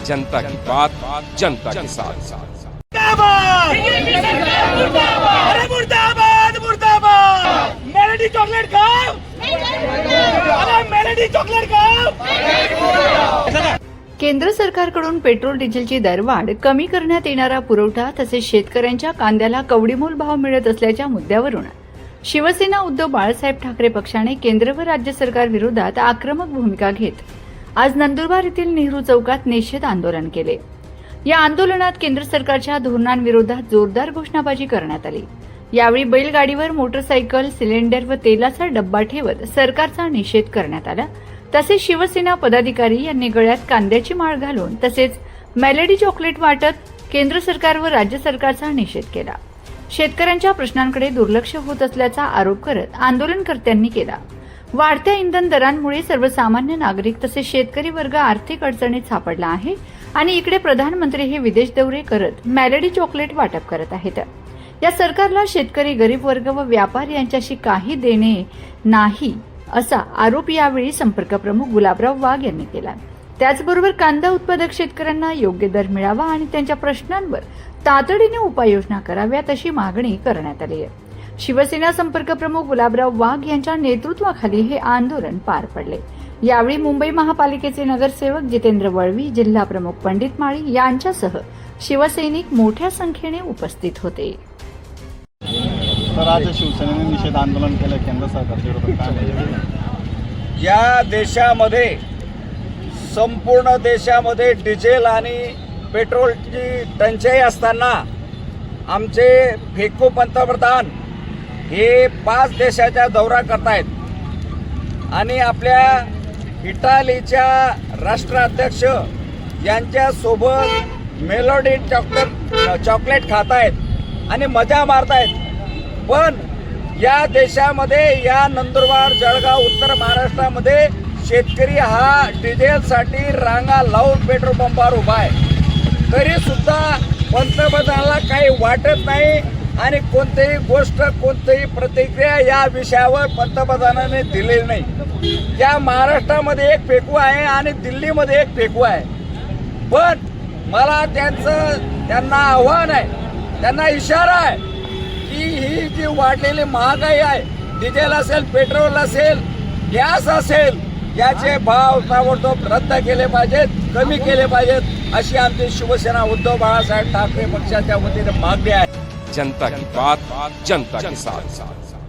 जनता की बात जनता के साथ। अरे मुर्दाबाद मुर्दाबाद, मेलेडी चॉकलेट खाओ, अरे मेलेडी चॉकलेट खाओ। केंद्र सरकारकडून पेट्रोल डिझेलची दरवाढ कमी करण्यात येणारा पुरवठा तसेच शेतकऱ्यांच्या कांद्याला कवडीमोल भाव मिळत असल्याच्या मुद्द्यावरून शिवसेना उद्धव बाळासाहेब ठाकरे पक्षाने केंद्र व राज्य सरकार विरोधात आक्रमक भूमिका घेत आज नंदुरबार येथील नेहरू चौकात निषेध आंदोलन केले। या आंदोलनात केंद्र सरकारच्या धोरणांविरोधात जोरदार घोषणाबाजी करण्यात आली। यावेळी बैलगाडीवर मोटरसायकल, सिलेंडर व तेलाचा डब्बा ठेवत सरकारचा निषेध करण्यात आला। तसेच शिवसेना पदाधिकारी यांनी गळ्यात कांद्याची माळ घालून तसेच मेलेडी चॉकलेट वाटत केंद्र सरकार व राज्य सरकारचा निषेध केला। शेतकऱ्यांच्या प्रश्नांकडे दुर्लक्ष होत असल्याचा आरोप करत आंदोलनकर्त्यांनी केला। वाढत्या इंधन दरांमुळे सर्वसामान्य नागरिक तसेच शेतकरी वर्ग आर्थिक अडचणीत सापडला आहे आणि इकडे प्रधानमंत्री हे विदेश दौरे करत मेलेडी चॉकलेट वाटप करत आहेत। या सरकारला शेतकरी, गरीब वर्ग व व्यापारी यांच्याशी काही देणे नाही असा आरोप यावेळी संपर्क प्रमुख गुलाबराव वाघ यांनी केला। त्याचबरोबर कांदा उत्पादक शेतकऱ्यांना योग्य दर मिळावा आणि त्यांच्या प्रश्नांवर तातडीने उपाययोजना कराव्यात अशी मागणी करण्यात आली आहे। शिवसेना संपर्क प्रमुख गुलाबराव वाघ यांच्या नेतृत्वाखाली हे आंदोलन पार पडले। यावेळी मुंबई महापालिकेचे नगरसेवक जितेंद्र वळवी, जिल्हा प्रमुख पंडित माळी यांच्यासह शिवसैनिक मोठ्या संख्येने उपस्थित होते। तर आज शिवसेनेने निषेध आंदोलन केलं केंद्र सरकारच्या या देशामध्ये, संपूर्ण देशामध्ये डिझेल आणि पेट्रोलची टंचाई असताना आमचे फेको पंतप्रधान हे 5 देशाचा दौरा करतायत आणि आपल्या इटालीच्या राष्ट्राध्यक्ष यांच्यासोबत मेलोडी चॉकलेट खातायत आणि मजा मारतायत। पण या देशामध्ये, या नंदुरबार, जळगाव, उत्तर महाराष्ट्रामध्ये शेतकरी हा डिझेलसाठी रांगा लावून पेट्रोल पंपावर उभा आहे। तरी सुद्धा पंतप्रधानाला काही वाटत नाही आणि कोणतीही गोष्ट, कोणतीही प्रतिक्रिया या विषयावर पंतप्रधानाने दिलेली नाही। या महाराष्ट्रामध्ये एक फेकू आहे आणि दिल्लीमध्ये एक फेकू आहे। पण मला त्यांना आव्हान आहे, त्यांना इशारा आहे की ही जी वाढलेली महागाई आहे, डिझेल असेल, पेट्रोल असेल, गॅस असेल, याचे भाव ताबडतोब रद्द केले पाहिजेत, कमी केले पाहिजेत अशी आमची शिवसेना उद्धव बाळासाहेब ठाकरे पक्षाच्या वतीने मागणी आहे। जनता की बात जनता के साथ।